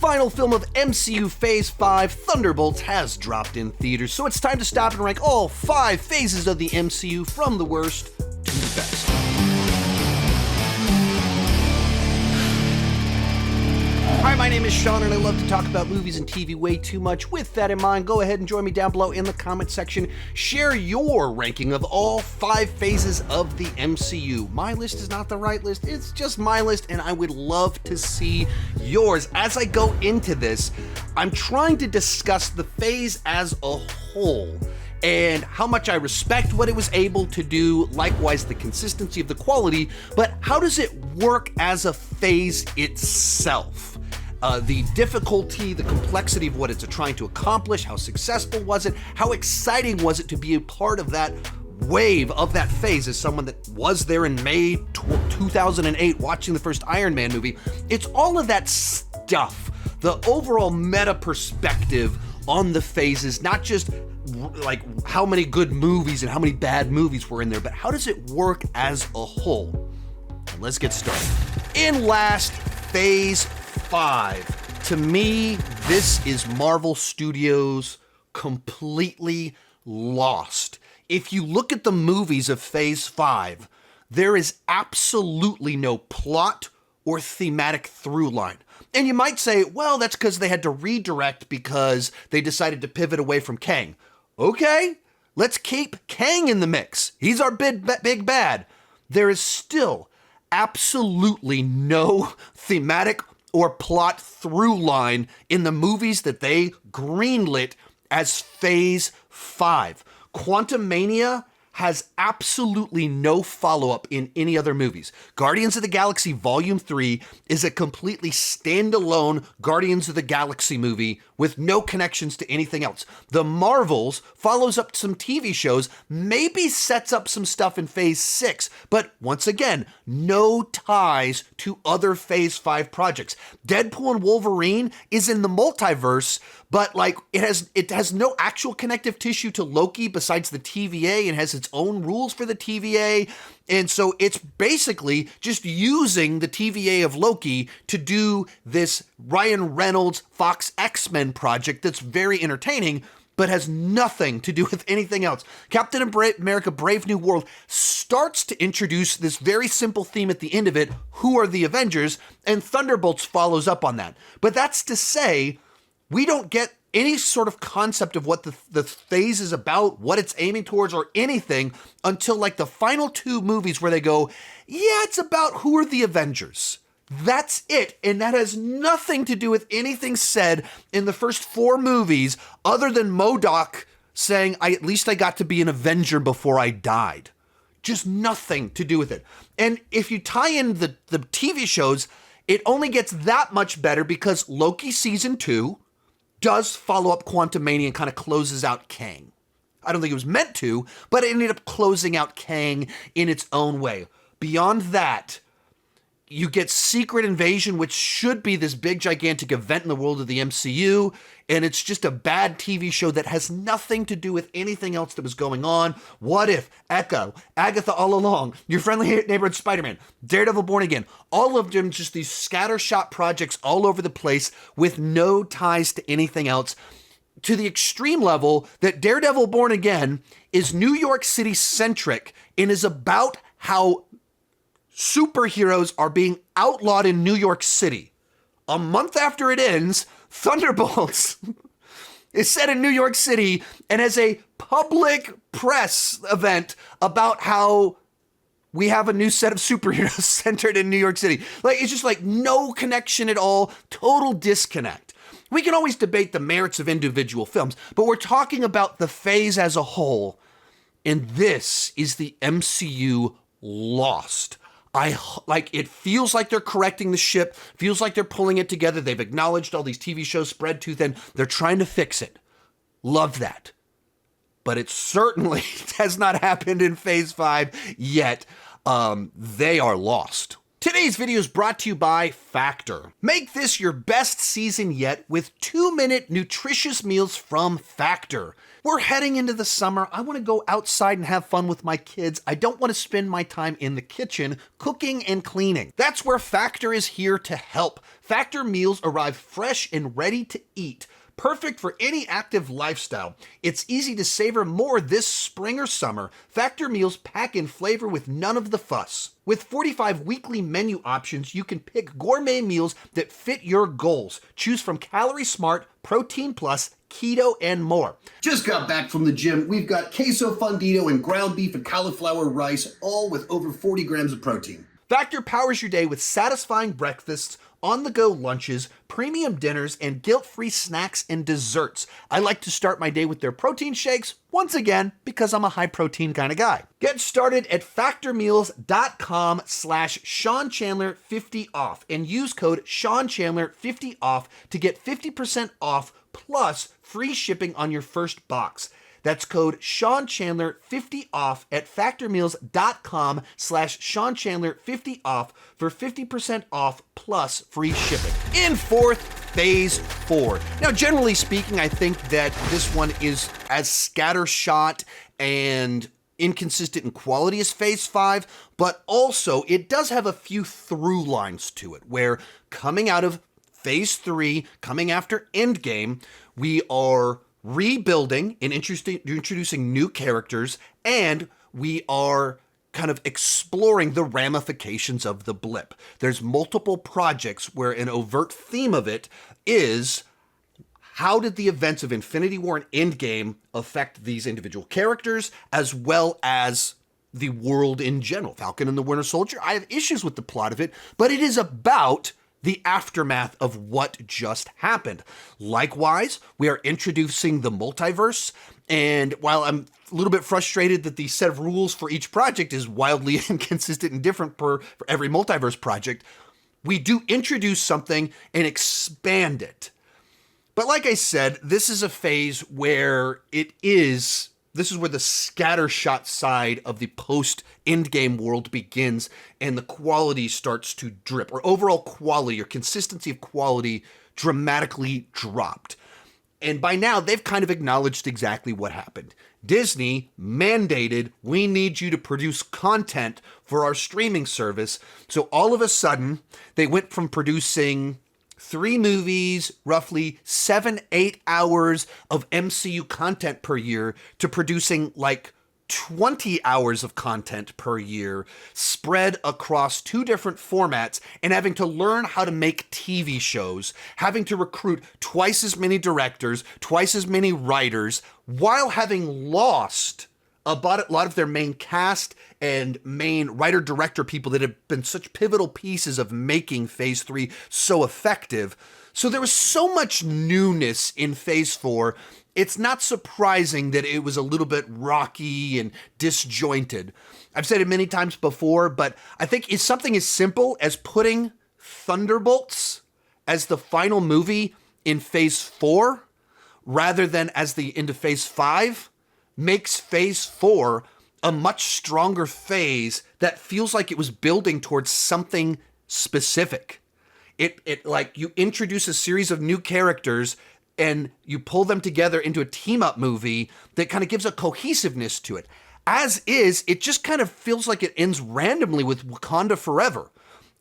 final film of MCU Phase 5, Thunderbolts, has dropped in theaters, so it's time to stop and rank all 5 phases of the MCU from the worst to the best. Hi, my name is Sean, and I love to talk about movies and TV way too much. With that in mind, go ahead and join me down below in the comment section. Share your ranking of all 5 phases of the MCU. My list is not the right list, it's just my list, and I would love to see yours. As I go into this, I'm trying to discuss the phase as a whole, and how much I respect what it was able to do, likewise the consistency of the quality, but how does it work as a phase itself? The difficulty, the complexity of what it's trying to accomplish, how successful was it, how exciting was it to be a part of that wave of that phase as someone that was there in May 2008 watching the first Iron Man movie. It's all of that stuff, the overall meta perspective on the phases, not just like how many good movies and how many bad movies were in there, but how does it work as a whole? And let's get started. In last, Phase 5. To me, this is Marvel Studios completely lost. If you look at the movies of Phase 5, there is absolutely no plot or thematic through line. And you might say, well, that's because they had to redirect because they decided to pivot away from Kang. Okay, let's keep Kang in the mix. He's our big bad. There is still absolutely no thematic or plot through line in the movies that they greenlit as Phase 5. Quantumania has absolutely no follow-up in any other movies. Guardians of the Galaxy Volume 3 is a completely standalone Guardians of the Galaxy movie with no connections to anything else. The Marvels follows up some TV shows, maybe sets up some stuff in Phase 6, but once again, no ties to other Phase 5 projects. Deadpool and Wolverine is in the multiverse, but like it has no actual connective tissue to Loki besides the TVA, and has its own rules for the TVA. And so it's basically just using the TVA of Loki to do this Ryan Reynolds Fox X-Men project that's very entertaining, but has nothing to do with anything else. Captain America Brave New World starts to introduce this very simple theme at the end of it, who are the Avengers, and Thunderbolts follows up on that. But that's to say, we don't get any sort of concept of what the phase is about, what it's aiming towards, or anything until like the final 2 movies where they go, yeah, it's about who are the Avengers. That's it. And that has nothing to do with anything said in the first 4 movies other than MODOK saying, at least I got to be an Avenger before I died. Just nothing to do with it. And if you tie in the TV shows, it only gets that much better because Loki Season 2 does follow up Quantumania and kind of closes out Kang. I don't think it was meant to, but it ended up closing out Kang in its own way. Beyond that, you get Secret Invasion, which should be this big, gigantic event in the world of the MCU, and it's just a bad TV show that has nothing to do with anything else that was going on. What If, Echo, Agatha All Along, Your Friendly Neighborhood Spider-Man, Daredevil Born Again, all of them just these scattershot projects all over the place with no ties to anything else, to the extreme level that Daredevil Born Again is New York City centric and is about how superheroes are being outlawed in New York City. A month after it ends, Thunderbolts is set in New York City and has a public press event about how we have a new set of superheroes centered in New York City. Like, it's just like no connection at all, total disconnect. We can always debate the merits of individual films, but we're talking about the phase as a whole, and this is the MCU lost. It feels like they're correcting the ship, feels like they're pulling it together. They've acknowledged all these TV shows spread too thin. They're trying to fix it. Love that. But it certainly has not happened in Phase 5 yet. They are lost. Today's video is brought to you by Factor. Make this your best season yet with 2-minute nutritious meals from Factor. We're heading into the summer. I want to go outside and have fun with my kids. I don't want to spend my time in the kitchen cooking and cleaning. That's where Factor is here to help. Factor meals arrive fresh and ready to eat. Perfect for any active lifestyle. It's easy to savor more this spring or summer. Factor meals pack in flavor with none of the fuss. With 45 weekly menu options, you can pick gourmet meals that fit your goals. Choose from Calorie Smart, Protein Plus, Keto, and more. Just got back from the gym. We've got queso fundido and ground beef and cauliflower rice, all with over 40 grams of protein. Factor powers your day with satisfying breakfasts, on-the-go lunches, premium dinners, and guilt-free snacks and desserts. I like to start my day with their protein shakes, once again, because I'm a high-protein kind of guy. Get started at factormeals.com/SeanChandler50off and use code SeanChandler50off to get 50% off plus free shipping on your first box. That's code SeanChandler50off at factormeals.com/SeanChandler50off for 50% off plus free shipping. In fourth, Phase 4. Now, generally speaking, I think that this one is as scattershot and inconsistent in quality as Phase 5, but also it does have a few through lines to it, where coming out of Phase 3, coming after Endgame, we are rebuilding and introducing new characters, and we are kind of exploring the ramifications of the blip. There's multiple projects where an overt theme of it is how did the events of Infinity War and Endgame affect these individual characters as well as the world in general. Falcon and the Winter Soldier, I have issues with the plot of it, but it is about the aftermath of what just happened. Likewise, we are introducing the multiverse, and while I'm a little bit frustrated that the set of rules for each project is wildly inconsistent and different for every multiverse project, we do introduce something and expand it. But like I said, this is a phase where this is where the scattershot side of the post-Endgame world begins and the quality starts to drip, or overall quality or consistency of quality dramatically dropped. And by now, they've kind of acknowledged exactly what happened. Disney mandated, we need you to produce content for our streaming service. So all of a sudden, they went from producing 3 movies, roughly 7-8 hours of MCU content per year to producing like 20 hours of content per year spread across 2 different formats, and having to learn how to make TV shows, having to recruit twice as many directors, twice as many writers, while having lost a lot of their main cast and main writer-director people that have been such pivotal pieces of making Phase 3 so effective. So there was so much newness in Phase 4, it's not surprising that it was a little bit rocky and disjointed. I've said it many times before, but I think it's something as simple as putting Thunderbolts as the final movie in Phase 4 rather than as the into Phase 5 makes Phase 4 a much stronger phase that feels like it was building towards something specific. It like you introduce a series of new characters and you pull them together into a team-up movie that kind of gives a cohesiveness to it. As is, it just kind of feels like it ends randomly with Wakanda Forever.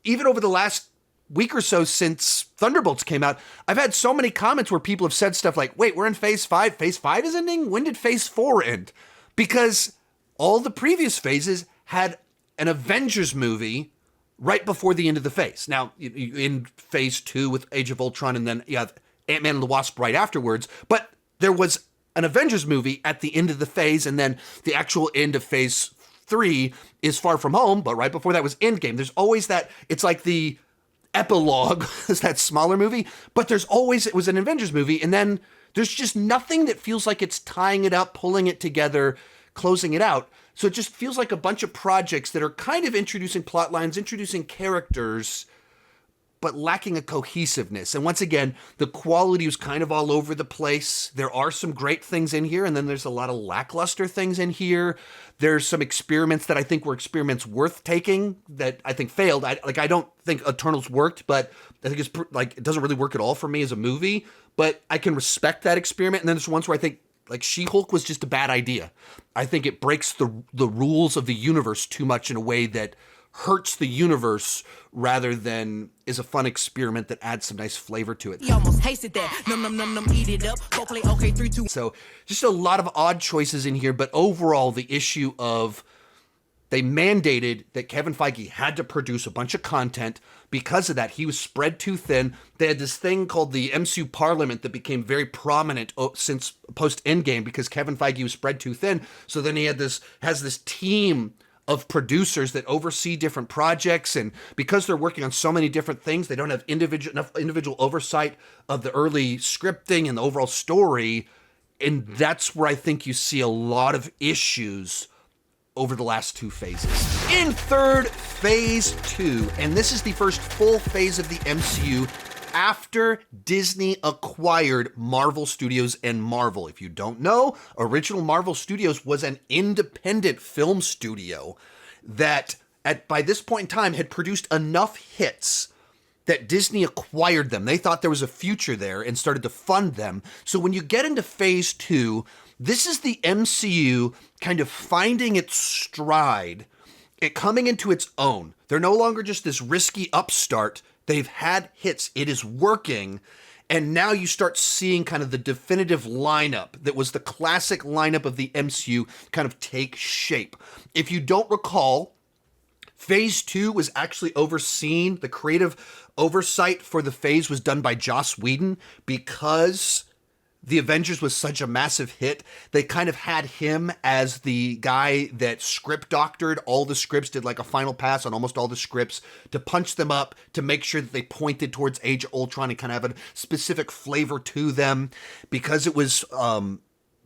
Even over the last week or so since Thunderbolts came out, I've had so many comments where people have said stuff like, wait, we're in Phase 5? Phase 5 is ending? When did Phase 4 end? Because all the previous phases had an Avengers movie right before the end of the phase. Now, in Phase 2 with Age of Ultron, and then you have Ant-Man and the Wasp right afterwards, but there was an Avengers movie at the end of the phase, and then the actual end of Phase 3 is Far From Home, but right before that was Endgame. There's always that, it's like the epilogue is that smaller movie, but there's always, it was an Avengers movie, and then there's just nothing that feels like it's tying it up, pulling it together, closing it out. So it just feels like a bunch of projects that are kind of introducing plot lines, introducing characters, but lacking a cohesiveness. And once again, the quality was kind of all over the place. There are some great things in here, and then there's a lot of lackluster things in here. There's some experiments that I think were experiments worth taking that I think failed. I don't think Eternals worked, but I think it doesn't really work at all for me as a movie, but I can respect that experiment. And then there's ones where I think She-Hulk was just a bad idea. I think it breaks the rules of the universe too much in a way that hurts the universe rather than is a fun experiment that adds some nice flavor to it. He almost tasted that. Num num num num, eat it up. Go play okay, 3, 2. So just a lot of odd choices in here, but overall the issue of they mandated that Kevin Feige had to produce a bunch of content. Because of that, he was spread too thin. They had this thing called the MCU Parliament that became very prominent since post-Endgame because Kevin Feige was spread too thin. So then he has this team of producers that oversee different projects, and because they're working on so many different things, they don't have enough individual oversight of the early scripting and the overall story, and that's where I think you see a lot of issues over the last two phases. In third, phase 2, and this is the first full phase of the MCU after Disney acquired Marvel Studios and Marvel. If you don't know, original Marvel Studios was an independent film studio that by this point in time had produced enough hits that Disney acquired them. They thought there was a future there and started to fund them. So when you get into phase 2, this is the MCU kind of finding its stride, it coming into its own. They're no longer just this risky upstart. They've had hits. It is working. And now you start seeing kind of the definitive lineup that was the classic lineup of the MCU kind of take shape. If you don't recall, phase 2 was actually overseen. The creative oversight for the phase was done by Joss Whedon because The Avengers was such a massive hit. They kind of had him as the guy that script doctored all the scripts, did like a final pass on almost all the scripts to punch them up, to make sure that they pointed towards Age of Ultron and kind of have a specific flavor to them. Because it was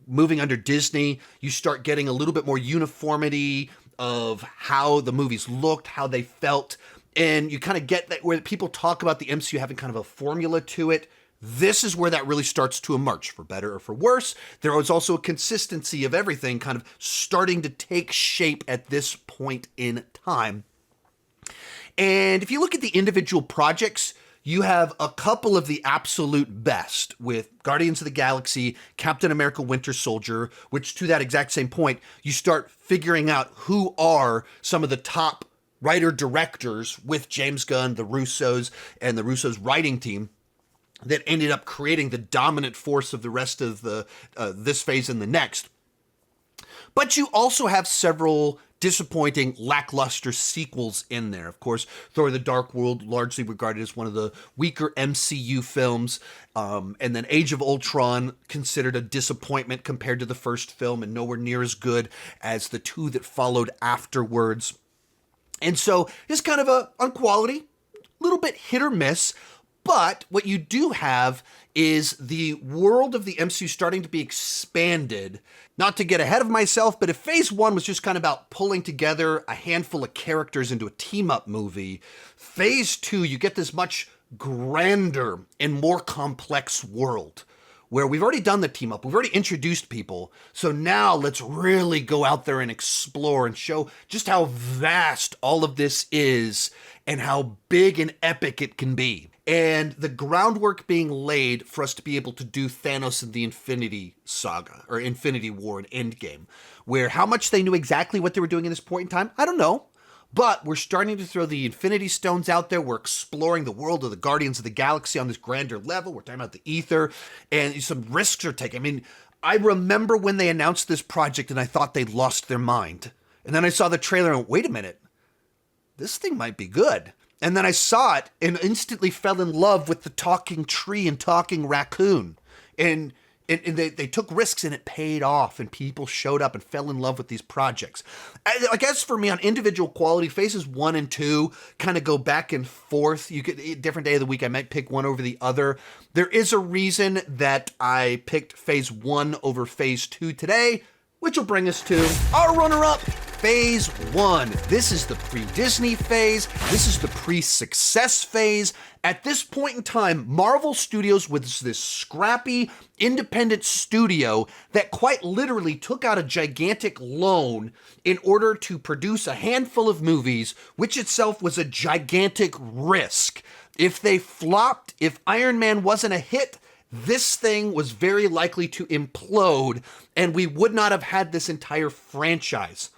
moving under Disney, you start getting a little bit more uniformity of how the movies looked, how they felt. And you kind of get that where people talk about the MCU having kind of a formula to it. This is where that really starts to emerge, for better or for worse. There was also a consistency of everything kind of starting to take shape at this point in time. And if you look at the individual projects, you have a couple of the absolute best with Guardians of the Galaxy, Captain America Winter Soldier, which to that exact same point, you start figuring out who are some of the top writer-directors with James Gunn, the Russos, and the Russos' writing team that ended up creating the dominant force of the rest of the this phase and the next. But you also have several disappointing, lackluster sequels in there. Of course, Thor: The Dark World, largely regarded as one of the weaker MCU films, and then Age of Ultron, considered a disappointment compared to the first film and nowhere near as good as the two that followed afterwards. And so it's kind of on quality, a little bit hit or miss. But what you do have is the world of the MCU starting to be expanded. Not to get ahead of myself, but if phase 1 was just kind of about pulling together a handful of characters into a team-up movie, phase 2, you get this much grander and more complex world where we've already done the team up, we've already introduced people, so now let's really go out there and explore and show just how vast all of this is and how big and epic it can be. And the groundwork being laid for us to be able to do Thanos and the Infinity Saga, or Infinity War and Endgame, where how much they knew exactly what they were doing at this point in time, I don't know. But we're starting to throw the Infinity Stones out there. We're exploring the world of the Guardians of the Galaxy on this grander level. We're talking about the ether, and some risks are taken. I mean, I remember when they announced this project and I thought they'd lost their mind. And then I saw the trailer and went, wait a minute, this thing might be good. And then I saw it and instantly fell in love with the talking tree and talking raccoon. And they took risks and it paid off, and people showed up and fell in love with these projects. I guess for me, on individual quality, phases 1 and 2 kind of go back and forth. You could, different day of the week, I might pick one over the other. There is a reason that I picked phase 1 over phase 2 today, which will bring us to our runner-up, Phase 1. This is the pre-Disney phase. This is the pre-success phase. At this point in time, Marvel Studios was this scrappy, independent studio that quite literally took out a gigantic loan in order to produce a handful of movies, which itself was a gigantic risk. If they flopped, if Iron Man wasn't a hit, this thing was very likely to implode, and we would not have had this entire franchise.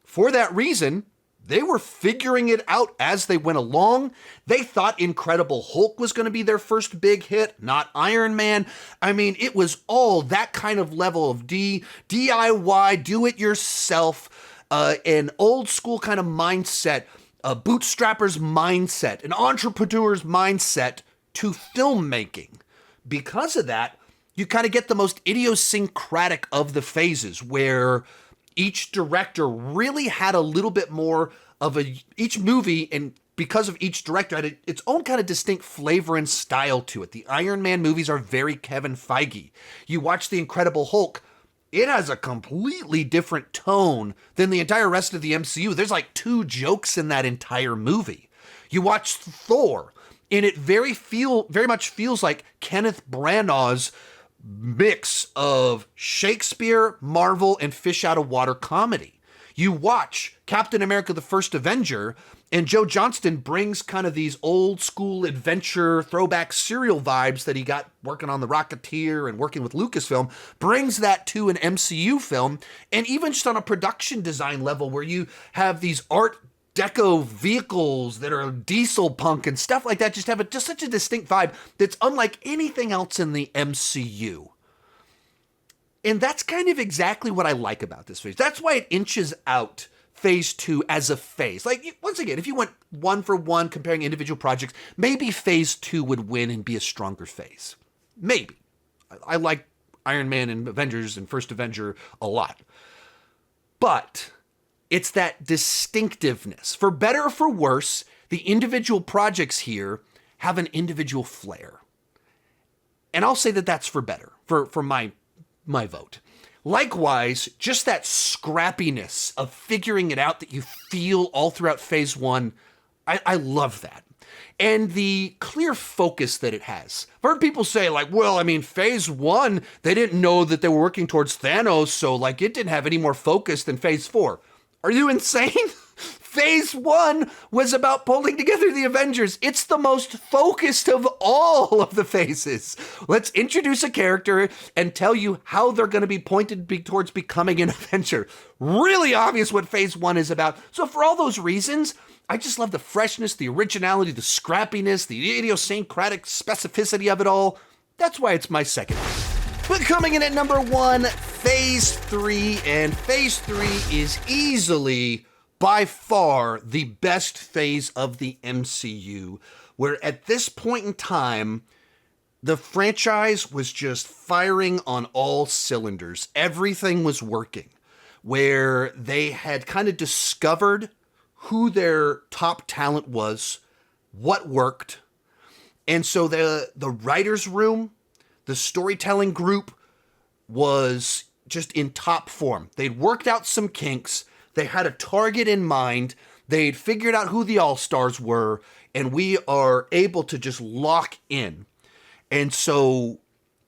For that reason, they were figuring it out as they went along. They thought Incredible Hulk was going to be their first big hit, not Iron Man. I mean, it was all that kind of level of DIY, do-it-yourself, an old school kind of mindset, a bootstrapper's mindset, an entrepreneur's mindset to filmmaking. Because of that, you kind of get the most idiosyncratic of the phases where each director really had a little bit more of each movie, and because of each director had its own kind of distinct flavor and style to it. The Iron Man movies are very Kevin Feige. You watch The Incredible Hulk, it has a completely different tone than the entire rest of the MCU. There's like 2 jokes in that entire movie. You watch Thor, and it very much feels like Kenneth Branagh's mix of Shakespeare, Marvel, and fish out of water comedy. You watch Captain America: The First Avenger, and Joe Johnston brings kind of these old school adventure throwback serial vibes that he got working on The Rocketeer and working with Lucasfilm, brings that to an MCU film, and even just on a production design level where you have these art deco vehicles that are diesel punk and stuff like that just have just such a distinct vibe that's unlike anything else in the MCU. And that's kind of exactly what I like about this phase. That's why it inches out phase 2 as a phase. Like, once again, if you went one for one comparing individual projects, maybe phase 2 would win and be a stronger phase. Maybe. I like Iron Man and Avengers and First Avenger a lot. But it's that distinctiveness. For better or for worse, the individual projects here have an individual flair. And I'll say that that's for better, for my vote. Likewise, just that scrappiness of figuring it out that you feel all throughout phase 1, I love that. And the clear focus that it has. I've heard people say, like, well, I mean, phase 1, they didn't know that they were working towards Thanos, so, like, it didn't have any more focus than phase 4. Are you insane? Phase 1 was about pulling together the Avengers. It's the most focused of all of the phases. Let's introduce a character and tell you how they're going to be pointed towards becoming an Avenger. Really obvious what phase 1 is about. So for all those reasons, I just love the freshness, the originality, the scrappiness, the idiosyncratic specificity of it all. That's why it's my second. But coming in at number 1, Phase 3, and Phase 3 is easily, by far, the best phase of the MCU, where at this point in time, the franchise was just firing on all cylinders. Everything was working, where they had kind of discovered who their top talent was, what worked, and so the writer's room, the storytelling group was just in top form. They'd worked out some kinks. They had a target in mind. They'd figured out who the all-stars were, and we are able to just lock in. And so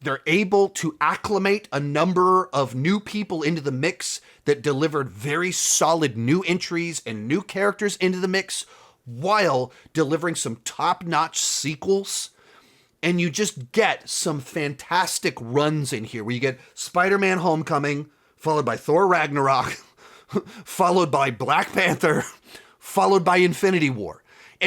they're able to acclimate a number of new people into the mix that delivered very solid new entries and new characters into the mix while delivering some top-notch sequels. And you just get some fantastic runs in here where you get Spider-Man Homecoming, followed by Thor Ragnarok, followed by Black Panther, followed by Infinity War,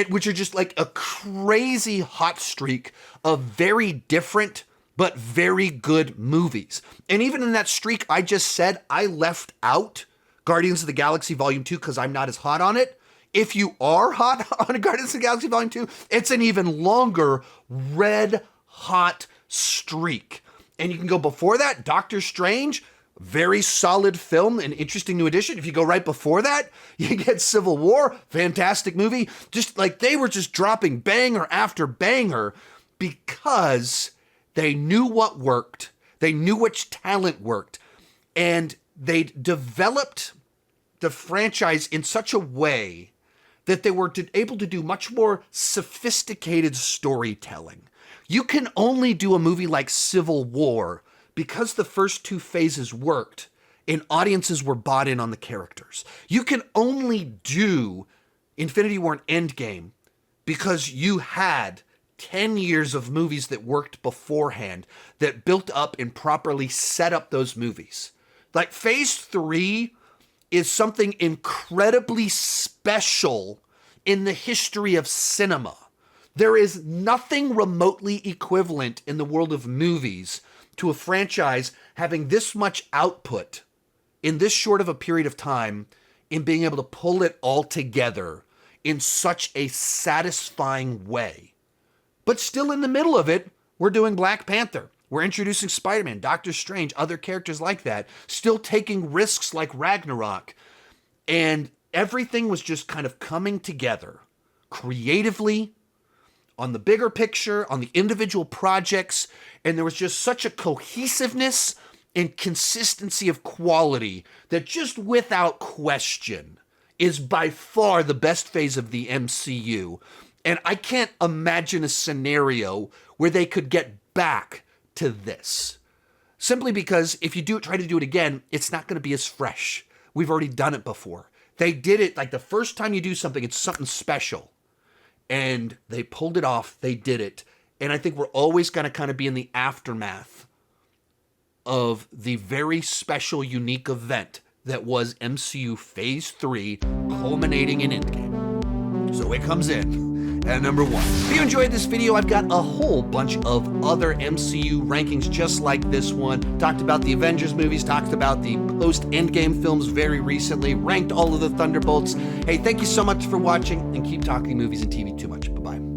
which are just like a crazy hot streak of very different but very good movies. And even in that streak I just said, I left out Guardians of the Galaxy Volume 2 because I'm not as hot on it. If you are hot on Guardians of the Galaxy Volume 2, it's an even longer red hot streak. And you can go before that, Doctor Strange, very solid film, an interesting new addition. If you go right before that, you get Civil War, fantastic movie. Just like they were just dropping banger after banger because they knew what worked. They knew which talent worked. And they developed the franchise in such a way that they were able to do much more sophisticated storytelling. You can only do a movie like Civil War because the first two phases worked and audiences were bought in on the characters. You can only do Infinity War and Endgame because you had 10 years of movies that worked beforehand, that built up and properly set up those movies. Like phase 3 is something incredibly special in the history of cinema. There is nothing remotely equivalent in the world of movies to a franchise having this much output in this short of a period of time, in being able to pull it all together in such a satisfying way. But still in the middle of it, we're doing Black Panther. We're introducing Spider-Man, Doctor Strange, other characters like that, still taking risks like Ragnarok. And everything was just kind of coming together creatively, on the bigger picture, on the individual projects. And there was just such a cohesiveness and consistency of quality that just without question is by far the best phase of the MCU. And I can't imagine a scenario where they could get back to this. Simply because if you try to do it again, it's not going to be as fresh. We've already done it before. They did it, like the first time you do something, it's something special. And they pulled it off, they did it. And I think we're always going to kind of be in the aftermath of the very special, unique event that was MCU Phase 3, culminating in Endgame. So it comes in at number 1. If you enjoyed this video, I've got a whole bunch of other MCU rankings just like this one. Talked about the Avengers movies, talked about the post-Endgame films very recently, ranked all of the Thunderbolts. Hey, thank you so much for watching, and keep talking movies and TV too much. Bye-bye.